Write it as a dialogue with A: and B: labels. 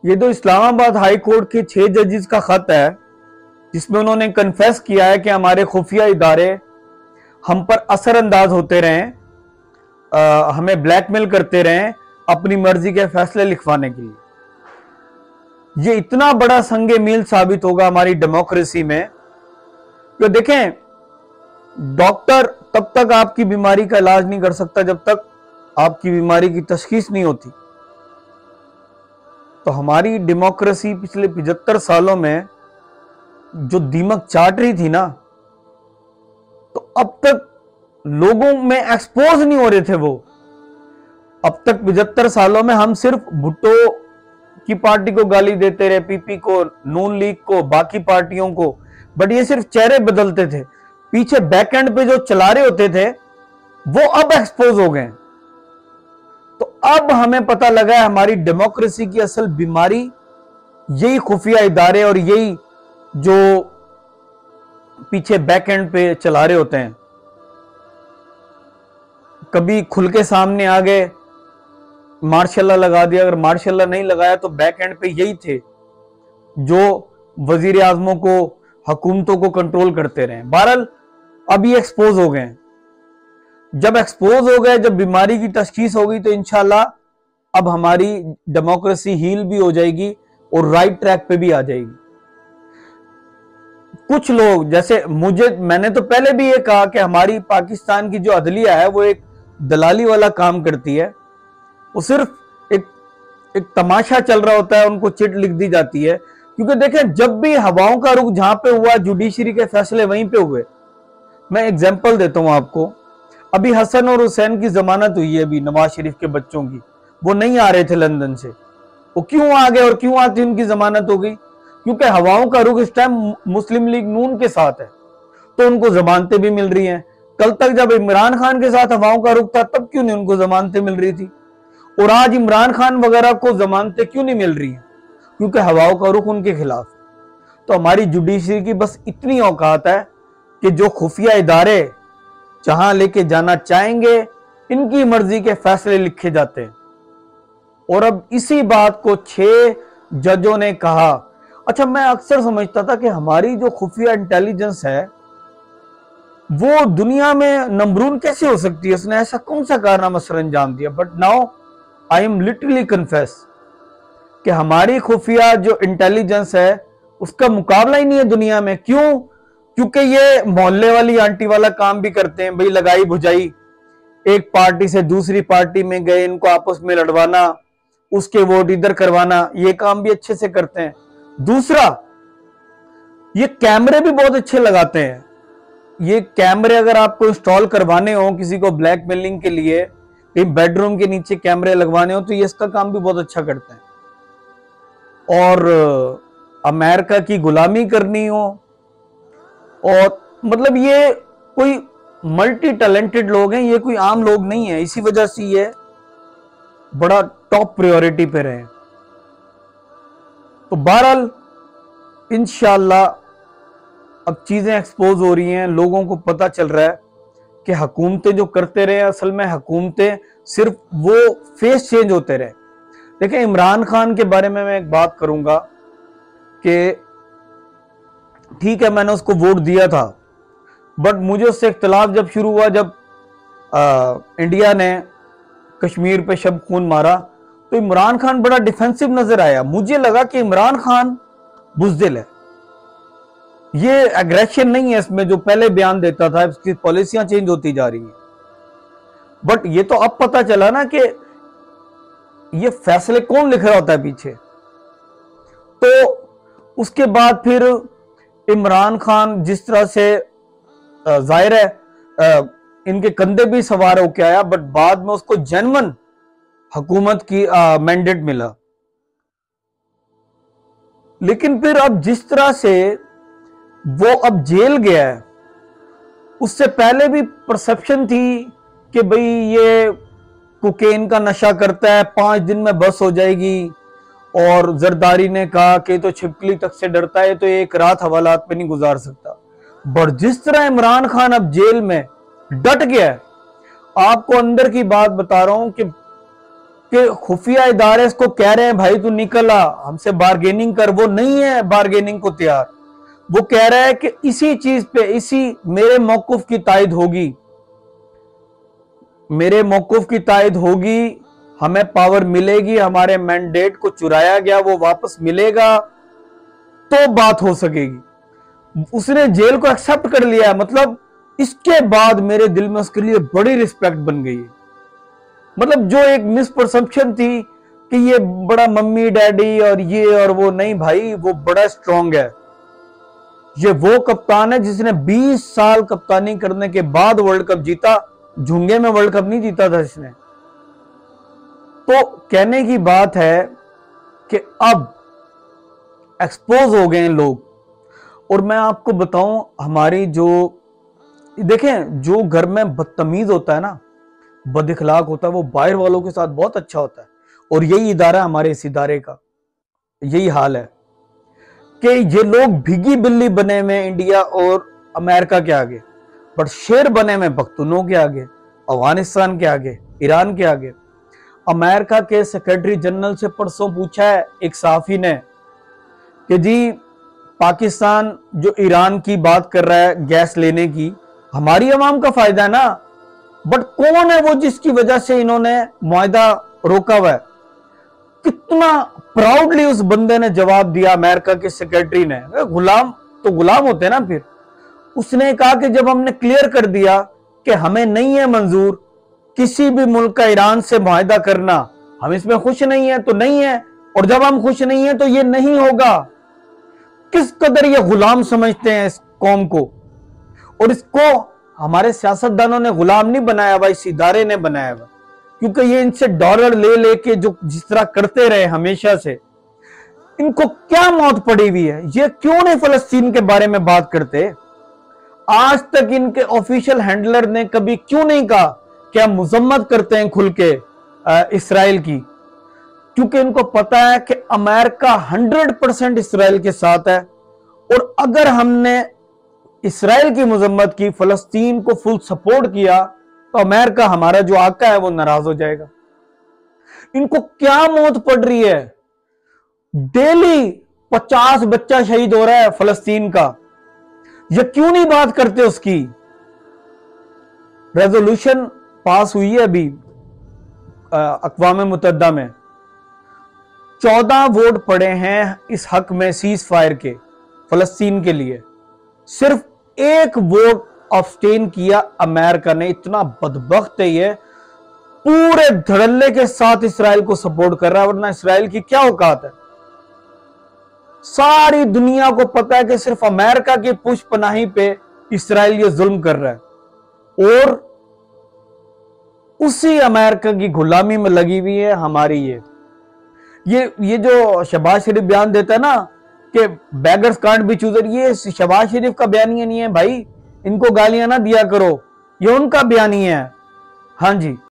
A: ये तो Islamabad high court के 6 जजेस का खत है जिसमें उन्होंने कन्फेस किया है कि हमारे खुफिया इदारे हम पर असरअंदाज होते रहे, हमें ब्लैकमेल करते रहे अपनी मर्जी के फैसले लिखवाने के लिए। ये इतना बड़ा संगे मील साबित होगा हमारी डेमोक्रेसी में कि देखें, डॉक्टर तब तक आपकी बीमारी का इलाज नहीं कर सकता जब तक आपकी बीमारी की तशखीस नहीं होती। तो हमारी डेमोक्रेसी पिछले 75 सालों में जो दीमक चाट रही थी ना, तो अब तक लोगों में एक्सपोज नहीं हो रहे थे वो। अब तक 75 सालों में हम सिर्फ भुट्टो की पार्टी को गाली देते रहे, पीपी को, नून लीग को, बाकी पार्टियों को, बट ये सिर्फ चेहरे बदलते थे। पीछे बैकएंड पे जो चला रहे होते थे वो अब एक्सपोज हो गए। तो अब हमें पता लगा है हमारी डेमोक्रेसी की असल बीमारी यही खुफिया इदारे और यही जो पीछे बैकएंड पे चला रहे होते हैं। कभी खुल के सामने आ गए, मार्शल्ला लगा दिया, अगर मार्शल्ला नहीं लगाया तो बैकएंड पे यही थे जो वजीर आजमों को, हुकूमतों को कंट्रोल करते रहे। बहरहाल अब ये एक्सपोज हो गए। जब एक्सपोज हो गए, जब बीमारी की तशखीस हो गई, तो इंशाल्लाह अब हमारी डेमोक्रेसी हील भी हो जाएगी और राइट ट्रैक पे भी आ जाएगी। कुछ लोग जैसे मैंने तो पहले भी ये कहा कि हमारी पाकिस्तान की जो अदलिया है वो एक दलाली वाला काम करती है। वो सिर्फ एक तमाशा चल रहा होता है, उनको चिट लिख दी जाती है। क्योंकि देखें, जब भी हवाओं का रुख जहां पे हुआ, जुडिशरी के फैसले वहीं पे हुए। मैं एग्जांपल देता हूं आपको। अभी हसन और हुसैन की जमानत हुई है, अभी नवाज शरीफ के बच्चों की। वो नहीं आ रहे थे लंदन से, वो क्यों आ गए और क्यों आती उनकी जमानत हो गई? क्योंकि हवाओं का रुख इस टाइम मुस्लिम लीग नून के साथ है, तो उनको जमानतें भी मिल रही हैं। कल तक जब इमरान खान के साथ हवाओं का रुख था, तब क्यों नहीं उनको जमानतें मिल रही थी? और आज इमरान खान वगैरह को जमानतें क्यों नहीं मिल रही हैं? क्योंकि हवाओं का रुख उनके खिलाफ। तो हमारी जुडिशरी की बस इतनी औकात है कि जो खुफिया इदारे जहां लेके जाना चाहेंगे, इनकी मर्जी के फैसले लिखे जाते हैं। और अब इसी बात को 6 जजों ने कहा। अच्छा, मैं अक्सर समझता था कि हमारी जो खुफिया इंटेलिजेंस है वो दुनिया में नंबरून कैसे हो सकती है, उसने ऐसा कौन सा कारनामा सर अंजाम दिया। But now I am literally confess कि हमारी खुफिया जो इंटेलिजेंस है उसका मुकाबला ही नहीं है दुनिया में। क्यों? क्योंकि ये मोहल्ले वाली आंटी वाला काम भी करते हैं। भाई लगाई भुजाई, एक पार्टी से दूसरी पार्टी में गए, इनको आपस में लड़वाना, उसके वोट इधर करवाना, ये काम भी अच्छे से करते हैं। दूसरा, ये कैमरे भी बहुत अच्छे लगाते हैं। ये कैमरे अगर आपको इंस्टॉल करवाने हो किसी को ब्लैकमेलिंग के लिए, कहीं बेडरूम के नीचे कैमरे लगवाने हो, तो ये इसका काम भी बहुत अच्छा करते हैं। और अमेरिका की गुलामी करनी हो, और मतलब ये कोई मल्टी टैलेंटेड लोग हैं, ये कोई आम लोग नहीं है। इसी वजह से ये बड़ा टॉप प्रायोरिटी पे रहे। तो बहरहाल इंशाल्लाह अब चीजें एक्सपोज हो रही हैं, लोगों को पता चल रहा है कि हुकूमतें जो करते रहे, असल में हुकूमतें सिर्फ वो फेस चेंज होते रहे। देखिए, इमरान खान के बारे में मैं एक बात करूंगा कि ठीक है, मैंने उसको वोट दिया था, बट मुझे उससे इख्तिलाफ जब शुरू हुआ, जब इंडिया ने कश्मीर पे शब खून मारा, तो इमरान खान बड़ा डिफेंसिव नजर आया। मुझे लगा कि इमरान खान बुज़दिल है, ये एग्रेशन नहीं है इसमें जो पहले बयान देता था। इसकी पॉलिसियां चेंज होती जा रही हैं। बट ये तो अब पता चला ना कि ये फैसले कौन लिख रहा होता है पीछे। तो उसके बाद फिर इमरान खान जिस तरह से जाहिर है इनके कंधे भी सवार होके आया, बट बाद में उसको जेन्युइन हुकूमत की मैंडेट मिला। लेकिन फिर अब जिस तरह से वो अब जेल गया है, उससे पहले भी परसेप्शन थी कि भाई ये कोकेन का नशा करता है, 5 दिन में बस हो जाएगी। और जरदारी ने कहा कि तो छिपकली तक से डरता है, तो एक रात हवालात पे नहीं गुजार सकता। बट जिस तरह इमरान खान अब जेल में डट गया है, आपको अंदर की बात बता रहा हूं कि कि खुफिया इदारे इसको कह रहे हैं भाई तू निकल आ, हमसे बार्गेनिंग कर, वो नहीं है बार्गेनिंग को तैयार। वो कह रहा है कि इसी चीज पे, इसी मेरे मौकुफ की तायद होगी, मेरे मौकुफ की तायद होगी, हमें पावर मिलेगी, हमारे मैंडेट को चुराया गया वो वापस मिलेगा तो बात हो सकेगी। उसने जेल को एक्सेप्ट कर लिया, मतलब इसके बाद मेरे दिल में उसके लिए बड़ी रिस्पेक्ट बन गई है। मतलब जो एक मिसपरसेप्शन थी कि ये बड़ा मम्मी डैडी और ये और वो, नहीं भाई वो बड़ा स्ट्रांग है। ये वो कप्तान है जिसने 20 साल कप्तानी करने के बाद वर्ल्ड कप जीता। झुंगे में वर्ल्ड कप नहीं जीता था इसने। तो कहने की बात है कि अब एक्सपोज हो गए लोग। और मैं आपको बताऊं, हमारी जो, देखें, जो घर में बदतमीज होता है ना, बदइखलाक होता है, वो बाहर वालों के साथ बहुत अच्छा होता है। और यही इदारा, हमारे इस इदारे का यही हाल है कि ये लोग भिगी बिल्ली बने में इंडिया और अमेरिका के आगे, बट शेर बने में पख्तूनों के आगे, अफगानिस्तान के आगे, ईरान के आगे। अमेरिका के सेक्रेटरी जनरल से परसों पूछा है एक सहाफी ने कि जी पाकिस्तान जो ईरान की बात कर रहा है गैस लेने की, हमारी अवाम का फायदा है ना, बट कौन है वो जिसकी वजह से इन्होंने मुआहदा रोका हुआ है? कितना प्राउडली उस बंदे ने जवाब दिया, अमेरिका के सेक्रेटरी ने। गुलाम तो गुलाम होते हैं ना। फिर उसने कहा कि जब हमने क्लियर कर दिया कि हमें नहीं है मंजूर किसी भी मुल्क का ईरान से मुआहदा करना, हम इसमें खुश नहीं है तो नहीं है, और जब हम खुश नहीं है तो ये नहीं होगा। किस कदर ये गुलाम समझते हैं इस कौम को। और इसको हमारे सियासतदानों ने गुलाम नहीं बनाया हुआ, इस इदारे ने बनाया हुआ, क्योंकि ये इनसे डॉलर ले लेके जो जिस तरह करते रहे हमेशा से, इनको क्या मौत पड़ी हुई है। ये क्यों नहीं फलस्तीन के बारे में बात करते? आज तक इनके ऑफिशियल हैंडलर ने कभी क्यों नहीं कहा कि हम मुजम्मत करते हैं खुल के इसराइल की? क्योंकि इनको पता है कि अमेरिका 100% इसराइल के साथ है, और अगर हमने इसराइल की मुजम्मत की, फलस्तीन को फुल सपोर्ट किया, तो अमेरिका, हमारा जो आका है, वो नाराज हो जाएगा। इनको क्या मौत पड़ रही है? डेली 50 बच्चा शहीद हो रहा है फलस्तीन का, ये क्यों नहीं बात करते उसकी? रेजोल्यूशन पास हुई है अभी अक़वाम मुत्तहिदा में, 14 वोट पड़े हैं इस हक में सीज फायर के फलस्तीन के लिए, सिर्फ एक वोट अब्सटेन किया अमेरिका ने। इतना बदबख्त है ये, पूरे धड़ल्ले के साथ इसराइल को सपोर्ट कर रहा है, वरना इसराइल की क्या औकात है? सारी दुनिया को पता है कि सिर्फ अमेरिका की पुष्पनाही पे इसराइल ये जुल्म कर रहा है, और उसी अमेरिका की गुलामी में लगी हुई है हमारी ये जो शहबाज शरीफ बयान देता है ना कि बेगर्स कांट बी चूजर, ये शहबाज शरीफ का बयानिया नहीं है भाई, इनको गालियां ना दिया करो, ये उनका बयानिया है। हाँ जी।